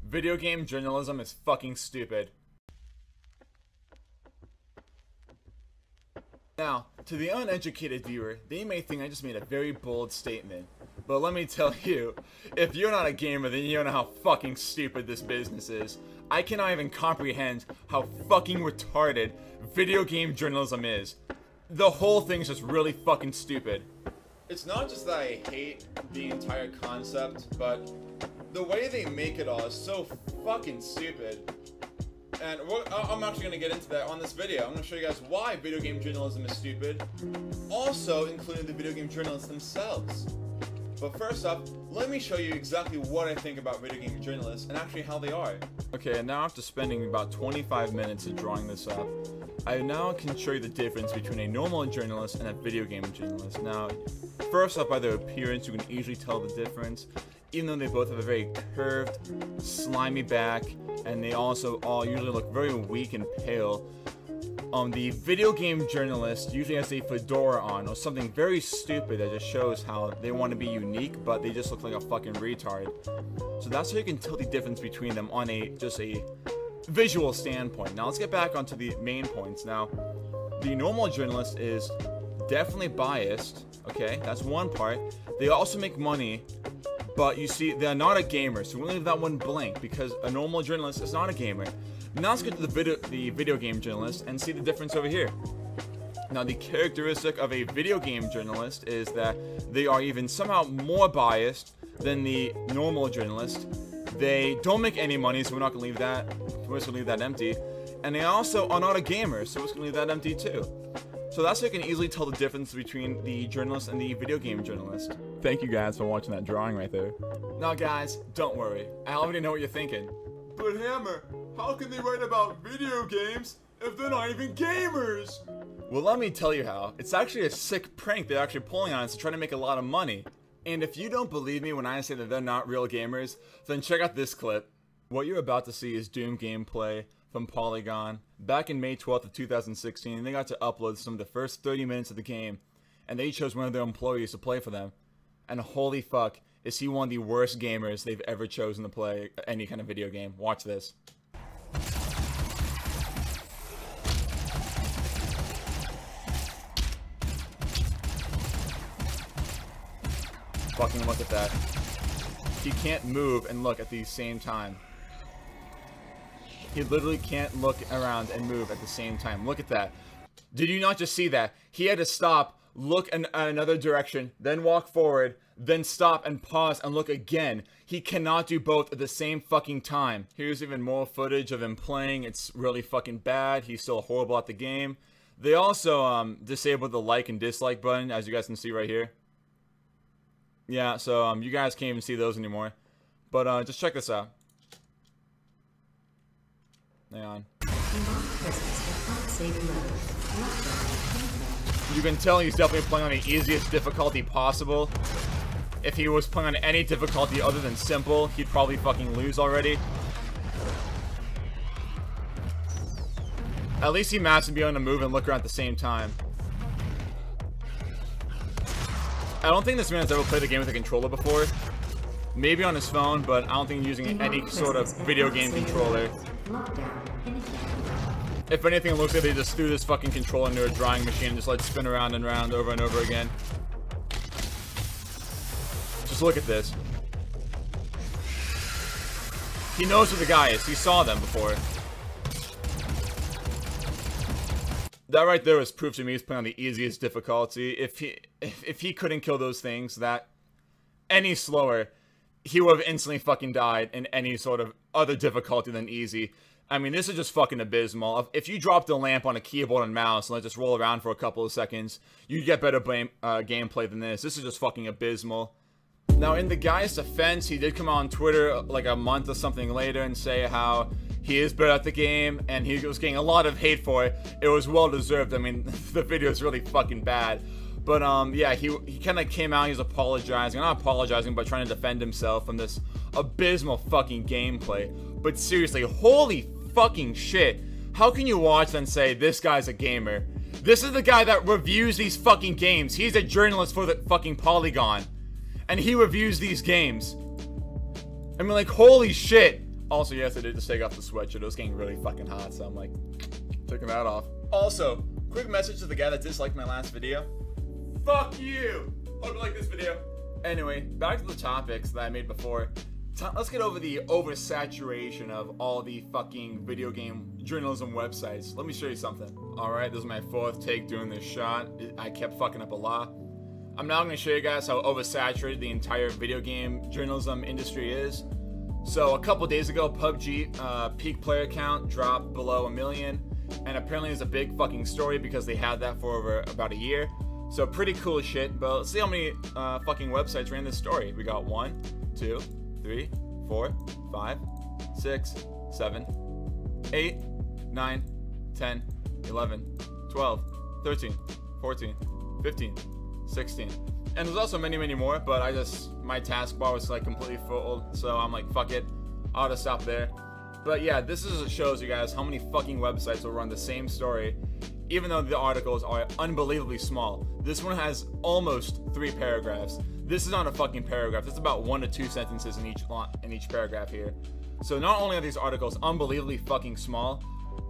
Video game journalism is fucking stupid. Now, to the uneducated viewer, they may think I just made a very bold statement. But let me tell you, if you're not a gamer, then you don't know how fucking stupid this business is. I cannot even comprehend how fucking retarded video game journalism is. The whole thing's just really fucking stupid. It's not just that I hate the entire concept, but the way they make it all is so fucking stupid. And I'm actually going to get into that on this video. I'm going to show you guys why video game journalism is stupid. Also, including the video game journalists themselves. But first up, let me show you exactly what I think about video game journalists and actually how they are. Okay, and now after spending about 25 minutes of drawing this up, I now can show you the difference between a normal journalist and a video game journalist. Now, first up, by their appearance, you can easily tell the difference. Even though they both have a very curved, slimy back, and they also all usually look very weak and pale. The video game journalist usually has a fedora on, or something very stupid that just shows how they want to be unique, but they just look like a fucking retard. So that's how you can tell the difference between them on just a visual standpoint. Now let's get back onto the main points. Now, the normal journalist is definitely biased, okay? That's one part. They also make money, but you see, they're not a gamer, so we're gonna leave that one blank, because a normal journalist is not a gamer. Now let's get to the video game journalist and see the difference over here. Now, the characteristic of a video game journalist is that they are even somehow more biased than the normal journalist. They don't make any money, so we're not gonna leave that. We're just gonna leave that empty. And they also are not a gamer, so we're just gonna leave that empty too. So that's how you can easily tell the difference between the journalist and the video game journalist. Thank you guys for watching that drawing right there. Now guys, don't worry. I already know what you're thinking. But Hammer, how can they write about video games if they're not even gamers? Well, let me tell you how. It's actually a sick prank they're actually pulling on us to try to make a lot of money. And if you don't believe me when I say that they're not real gamers, then check out this clip. What you're about to see is Doom gameplay from Polygon. Back in May 12th of 2016, they got to upload some of the first 30 minutes of the game, and they chose one of their employees to play for them. And holy fuck, is he one of the worst gamers they've ever chosen to play any kind of video game. Watch this. Fucking look at that. He can't move and look at the same time. He literally can't look around and move at the same time. Look at that. Did you not just see that? He had to stop, look in another direction, then walk forward, then stop and pause and look again. He cannot do both at the same fucking time. Here's even more footage of him playing. It's really fucking bad. He's still horrible at the game. They also disabled the like and dislike button, as you guys can see right here. Yeah, so you guys can't even see those anymore. But just check this out. Hang on. You can tell he's definitely playing on the easiest difficulty possible. If he was playing on any difficulty other than simple, he'd probably fucking lose already. At least he managed to be able to move and look around at the same time. I don't think this man has ever played the game with a controller before. Maybe on his phone, but I don't think he's using any sort of video game controller. If anything, it looks like they just threw this fucking controller into a drawing machine and just let it spin around and around over and over again. Just look at this. He knows who the guy is. He saw them before. That right there was proof to me he's playing on the easiest difficulty. If he couldn't kill those things that any slower, he would have instantly fucking died in any sort of other difficulty than easy. I mean, this is just fucking abysmal. If you dropped a lamp on a keyboard and mouse and let it just roll around for a couple of seconds, you'd get better gameplay than this. This is just fucking abysmal. Now, in the guy's defense, he did come on Twitter like a month or something later and say how he is better at the game, and he was getting a lot of hate for it. It was well deserved. I mean, the video is really fucking bad. But, yeah, he kind of came out, he's apologizing. Not apologizing, but trying to defend himself from this abysmal fucking gameplay. But seriously, holy fucking shit. How can you watch and say, this guy's a gamer? This is the guy that reviews these fucking games. He's a journalist for the fucking Polygon. And he reviews these games. I mean, like, holy shit. Also, yes, I did just take off the sweatshirt. It was getting really fucking hot, so I'm like, taking that off. Also, quick message to the guy that disliked my last video. Fuck you! Hope you like this video. Anyway, back to the topics that I made before. Let's get over the oversaturation of all the fucking video game journalism websites. Let me show you something. Alright, this is my 4th take doing this shot. I kept fucking up a lot. I'm now going to show you guys how oversaturated the entire video game journalism industry is. So a couple days ago, PUBG peak player count dropped below 1 million. And apparently it's a big fucking story because they had that for over about a year. So pretty cool shit. But let's see how many fucking websites ran this story. We got 1, 2, 3, 4, 5, 6, 7, 8, 9, 10, 11, 12, 13, 14, 15, 16. And there's also many, many more, but my taskbar was like completely full, so I'm like, fuck it, I'll just stop there. But yeah, this shows you guys how many fucking websites will run the same story, even though the articles are unbelievably small. This one has almost 3 paragraphs. This is not a fucking paragraph. It's about 1 to 2 sentences in each paragraph here. So not only are these articles unbelievably fucking small,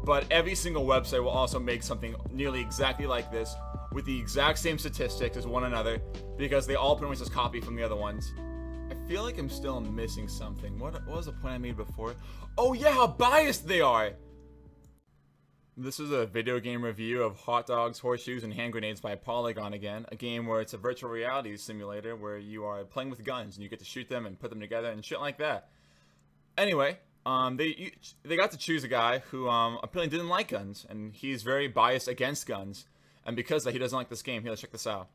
but every single website will also make something nearly exactly like this with the exact same statistics as one another because they all pretty much just copy from the other ones. I feel like I'm still missing something. What was the point I made before? Oh yeah, how biased they are! This is a video game review of Hot Dogs, Horseshoes, and Hand Grenades by Polygon again. A game where it's a virtual reality simulator where you are playing with guns and you get to shoot them and put them together and shit like that. Anyway, they got to choose a guy who apparently didn't like guns, and he's very biased against guns. And because of that, he doesn't like this game. Here, let's check this out.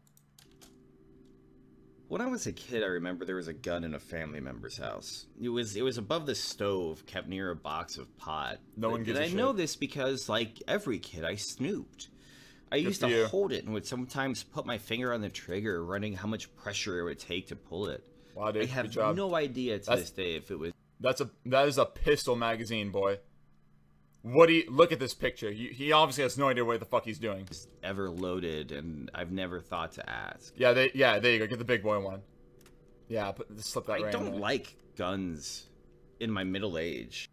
When I was a kid, I remember there was a gun in a family member's house. It was above the stove, kept near a box of pot. No one gives a shit. I know this because, like every kid, I snooped. I used to hold it and would sometimes put my finger on the trigger, running how much pressure it would take to pull it. Wow, dude, I have no idea to this day if it was. That is a pistol magazine, boy. Look at this picture. He obviously has no idea what the fuck he's doing. Ever loaded, and I've never thought to ask. Yeah, there you go. Get the big boy one. Yeah, slip that right in there. I don't like guns in my middle age.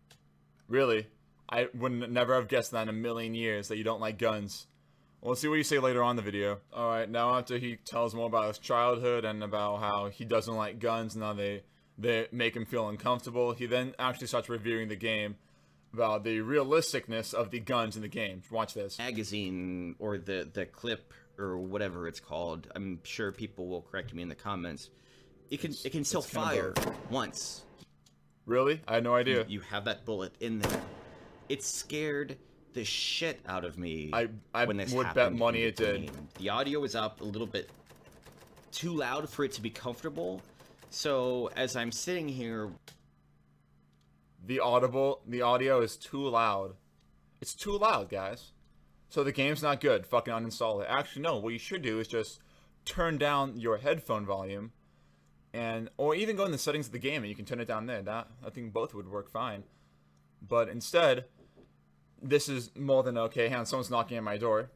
Really? I would never have guessed that in a million years that you don't like guns. Well, let's see what you say later on in the video. Alright, now after he tells more about his childhood and about how he doesn't like guns and how they make him feel uncomfortable, he then actually starts reviewing the game about the realisticness of the guns in the game. Watch this. Magazine, or the clip, or whatever it's called. I'm sure people will correct me in the comments. It can still fire once. Really? I had no idea. You have that bullet in there. It scared the shit out of me. I when this would bet money it did. The audio was up a little bit too loud for it to be comfortable. So as I'm sitting here, the audio is too loud. It's too loud, guys. So the game's not good. Fucking uninstall it. Actually, no. What you should do is just turn down your headphone volume, or even go in the settings of the game and you can turn it down there. I think both would work fine. But instead, this is more than okay. Hang on, someone's knocking at my door.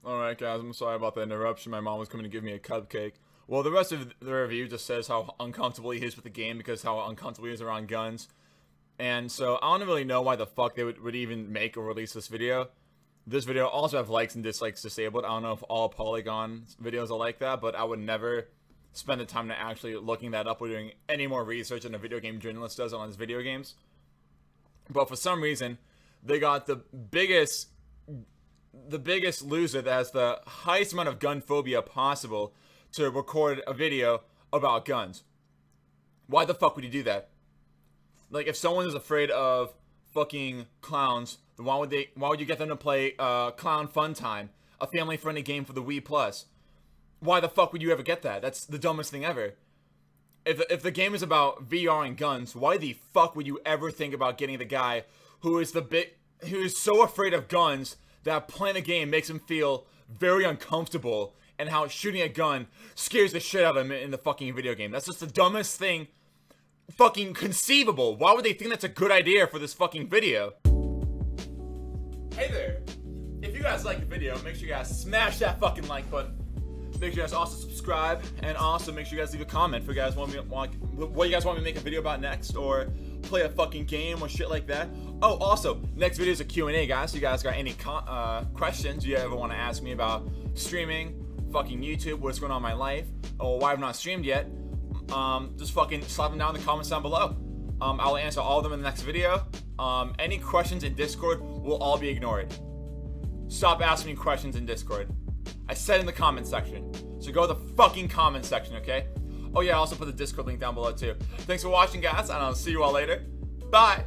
Alright, guys, I'm sorry about the interruption. My mom was coming to give me a cupcake. Well, the rest of the review just says how uncomfortable he is with the game because how uncomfortable he is around guns. And so I don't really know why the fuck they would even make or release this video. This video also have likes and dislikes disabled. I don't know if all Polygon videos are like that, but I would never spend the time to actually looking that up or doing any more research than a video game journalist does on his video games. But for some reason, they got the biggest loser that has the highest amount of gun phobia possible to record a video about guns. Why the fuck would you do that? Like, if someone is afraid of fucking clowns, then why would you get them to play Clown Fun Time, a family-friendly game for the Wii Plus? Why the fuck would you ever get that? That's the dumbest thing ever. If the game is about VR and guns, why the fuck would you ever think about getting the guy who is so afraid of guns that playing a game makes him feel very uncomfortable, and how shooting a gun scares the shit out of him in the fucking video game? That's just the dumbest thing fucking conceivable. Why would they think that's a good idea for this fucking video? Hey there. If you guys like the video, make sure you guys smash that fucking like button. Make sure you guys also subscribe, and also make sure you guys leave a comment for what you guys want me to make a video about next, or play a fucking game or shit like that. Oh, also, next video is a Q&A, guys. So you guys got any questions you ever want to ask me about streaming, fucking YouTube, what's going on in my life, or why I've not streamed yet, just fucking slap them down in the comments down below. I'll answer all of them in the next video. Any questions in Discord will all be ignored. Stop asking me questions in Discord. I said in the comment section. So go to the fucking comment section, okay? Oh yeah, I also put the Discord link down below too. Thanks for watching, guys, and I'll see you all later. Bye!